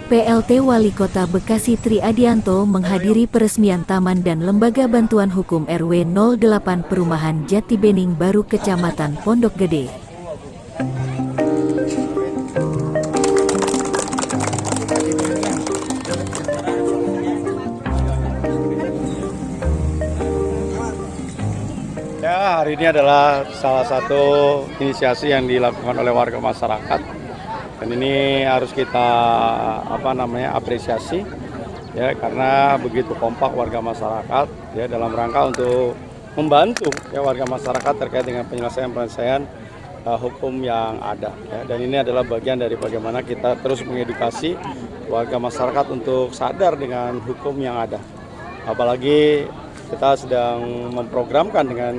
PLT Wali Kota Bekasi Tri Adianto menghadiri peresmian Taman dan Lembaga Bantuan Hukum RW 08 Perumahan Jati Bening Baru Kecamatan Pondok Gede. Ya, hari ini adalah salah satu inisiasi yang dilakukan oleh warga masyarakat. Dan ini harus kita apresiasi ya, karena begitu kompak warga masyarakat ya dalam rangka untuk membantu ya warga masyarakat terkait dengan penyelesaian hukum yang ada ya. Dan ini adalah bagian dari bagaimana kita terus mengedukasi warga masyarakat untuk sadar dengan hukum yang ada. Apalagi kita sedang memprogramkan dengan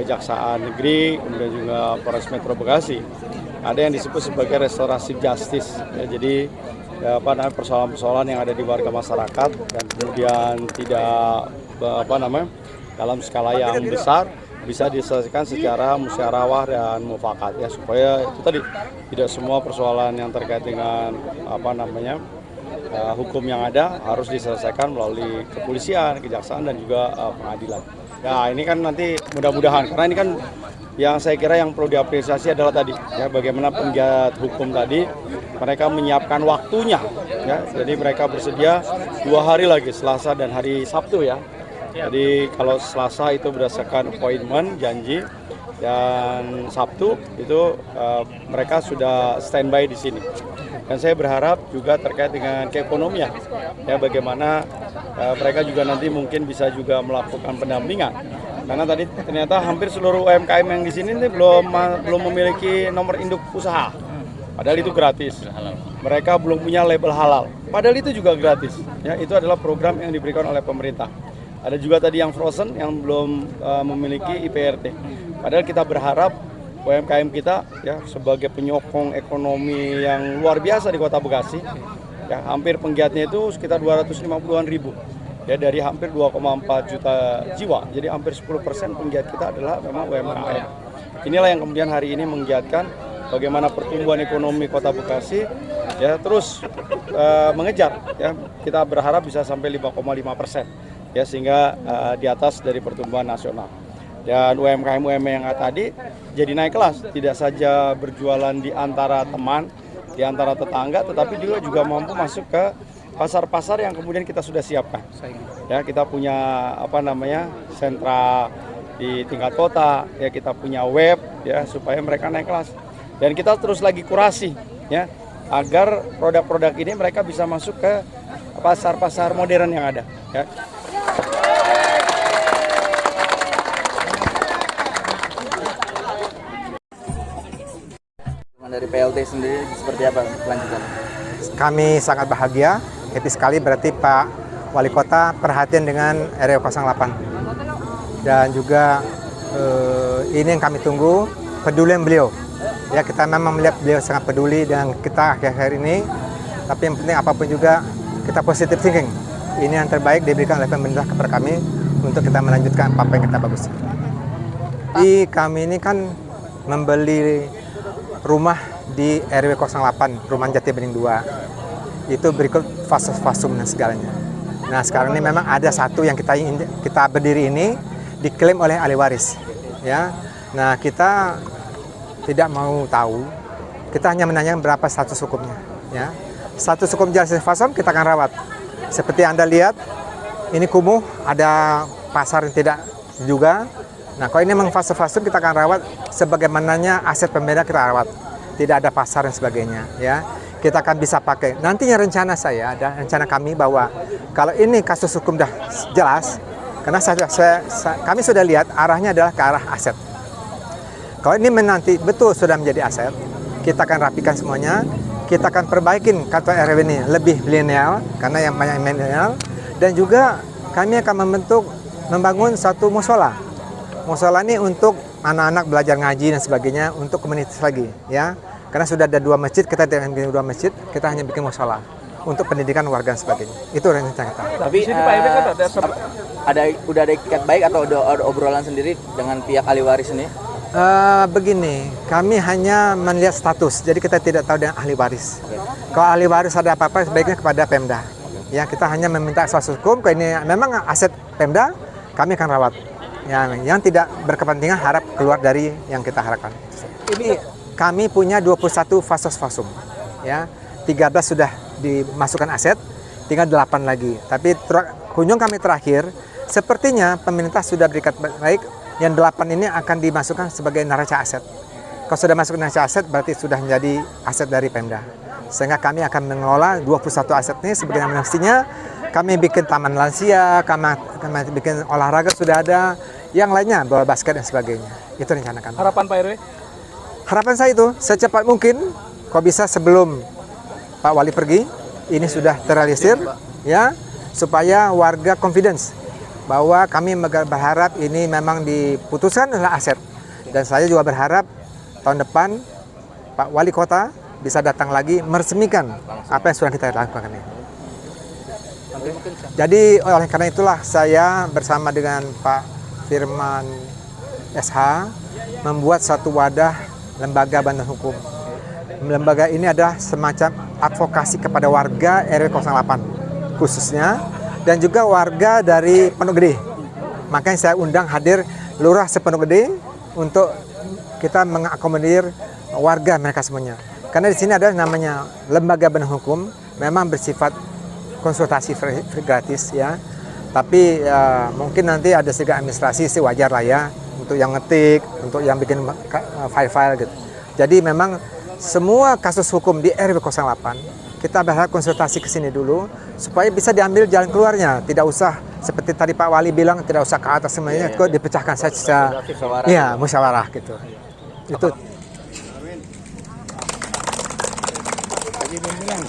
Kejaksaan Negeri, kemudian juga Polres Metro Bekasi. Ada yang disebut sebagai restoratif justice. Ya, jadi persoalan-persoalan yang ada di warga masyarakat dan kemudian tidak dalam skala yang besar bisa diselesaikan secara musyawarah dan mufakat ya, supaya itu tadi tidak semua persoalan yang terkait dengan hukum yang ada harus diselesaikan melalui kepolisian, kejaksaan dan juga pengadilan. Ya ini kan nanti mudah-mudahan, karena ini kan yang saya kira yang perlu diapresiasi adalah tadi ya, bagaimana penggiat hukum tadi mereka menyiapkan waktunya ya, jadi mereka bersedia 2 hari lagi, Selasa dan hari Sabtu ya. Jadi kalau Selasa itu berdasarkan appointment, janji, dan Sabtu itu mereka sudah standby di sini. Dan saya berharap juga terkait dengan keekonomian ya, bagaimana mereka juga nanti mungkin bisa juga melakukan pendampingan. Karena tadi ternyata hampir seluruh UMKM yang di sini belum memiliki nomor induk usaha. Padahal itu gratis. Mereka belum punya label halal. Padahal itu juga gratis. Ya, itu adalah program yang diberikan oleh pemerintah. Ada juga tadi yang frozen yang belum memiliki IPRT. Padahal kita berharap UMKM kita ya sebagai penyokong ekonomi yang luar biasa di Kota Bekasi. Ya, hampir penggiatnya itu sekitar 250-an ribu. Ya, dari hampir 2,4 juta jiwa, jadi hampir 10% penggiat kita adalah memang UMKM. Inilah yang kemudian hari ini menggiatkan bagaimana pertumbuhan ekonomi Kota Bekasi ya terus mengejar ya, kita berharap bisa sampai 5,5% ya, sehingga di atas dari pertumbuhan nasional. Dan UMKM yang tadi jadi naik kelas, tidak saja berjualan di antara teman, di antara tetangga, tetapi juga mampu masuk ke pasar-pasar yang kemudian kita sudah siapkan. Ya, kita punya sentra di tingkat kota, ya kita punya web ya supaya mereka naik kelas. Dan kita terus lagi kurasi ya agar produk-produk ini mereka bisa masuk ke pasar-pasar modern yang ada ya. Dari PLT sendiri seperti apa kelanjutan? Kami sangat bahagia, happy sekali berarti Pak Wali Kota perhatian dengan RW 08. Dan juga ini yang kami tunggu, pedulian beliau. Ya, kita memang melihat beliau sangat peduli dengan kita akhir-akhir ini. Tapi yang penting apapun juga kita positive thinking. Ini yang terbaik diberikan oleh pemerintah kepada kami untuk kita melanjutkan apa yang kita bagus. Di kami ini kan membeli rumah di RW 08, Perumahan Jati Bening 2. Itu berikut fasum dan segalanya. Nah, sekarang ini memang ada satu yang kita berdiri ini diklaim oleh ahli waris. Ya. Nah, kita tidak mau tahu. Kita hanya menanyakan berapa status hukumnya. Ya. Status hukum jelas fasum kita akan rawat. Seperti Anda lihat, ini kumuh, ada pasar yang tidak juga. Nah, kalau ini memang fasum kita akan rawat sebagaimananya aset pembeda kita rawat. Tidak ada pasar dan sebagainya, ya. Kita akan bisa pakai. Nantinya rencana saya dan rencana kami bahwa kalau ini kasus hukum dah jelas, karena kami sudah lihat arahnya adalah ke arah aset. Kalau ini nanti betul sudah menjadi aset, kita akan rapikan semuanya. Kita akan perbaikin kantor RW ini lebih milenial, karena yang banyak milenial. Dan juga kami akan membangun satu musola. Musola ini untuk anak-anak belajar ngaji dan sebagainya, untuk komunitas lagi ya. Karena sudah ada 2 masjid, kita tidak bikin 2 masjid, kita hanya bikin musola untuk pendidikan warga dan sebagainya. Itu rencana kita. Tapi udah ada ikat baik atau ada obrolan sendiri dengan pihak ahli waris ini? Begini, kami hanya melihat status, jadi kita tidak tahu dengan ahli waris. Kalau ahli waris ada apa-apa, sebaiknya kepada Pemda. Ya, kita hanya meminta status hukum, kalau ini memang aset Pemda, kami akan rawat. Yang tidak berkepentingan harap keluar dari yang kita harapkan. Ini kami punya 21 fasos-fasum. Ya, 13 sudah dimasukkan aset, tinggal 8 lagi. Tapi kunjung kami terakhir, sepertinya pemerintah sudah berikat baik, yang 8 ini akan dimasukkan sebagai neraca aset. Kalau sudah masuk neraca aset, berarti sudah menjadi aset dari Pemda. Sehingga kami akan mengelola 21 aset ini sebagaimana mestinya. Kami bikin taman lansia, kami bikin olahraga sudah ada, yang lainnya bola basket dan sebagainya. Itu rencana kami. Harapan Pak RW? Harapan saya itu secepat mungkin, kalau bisa sebelum Pak Wali pergi, ini sudah terrealisir, ya, supaya warga confidence bahwa kami berharap ini memang diputuskan adalah aset. Dan saya juga berharap tahun depan Pak Wali Kota bisa datang lagi meresmikan apa yang sudah kita lakukan ini. Jadi oleh karena itulah saya bersama dengan Pak Firman SH membuat satu wadah lembaga bantuan hukum. Lembaga ini adalah semacam advokasi kepada warga RW 08 khususnya, dan juga warga dari Pondok Gede. Makanya saya undang hadir Lurah Sepondok Gede untuk kita mengakomodir warga mereka semuanya. Karena di sini ada namanya lembaga bantuan hukum, memang bersifat konsultasi gratis ya. Tapi mungkin nanti ada segi administrasi sih wajar lah ya, untuk yang ngetik, untuk yang bikin file-file gitu. Jadi memang semua kasus hukum di RW 08 kita berharap konsultasi ke sini dulu supaya bisa diambil jalan keluarnya. Tidak usah seperti tadi Pak Wali bilang, tidak usah ke atas semuanya, kok dipecahkan saja. Ya, musyawarah gitu. Itu. Lagi bilang.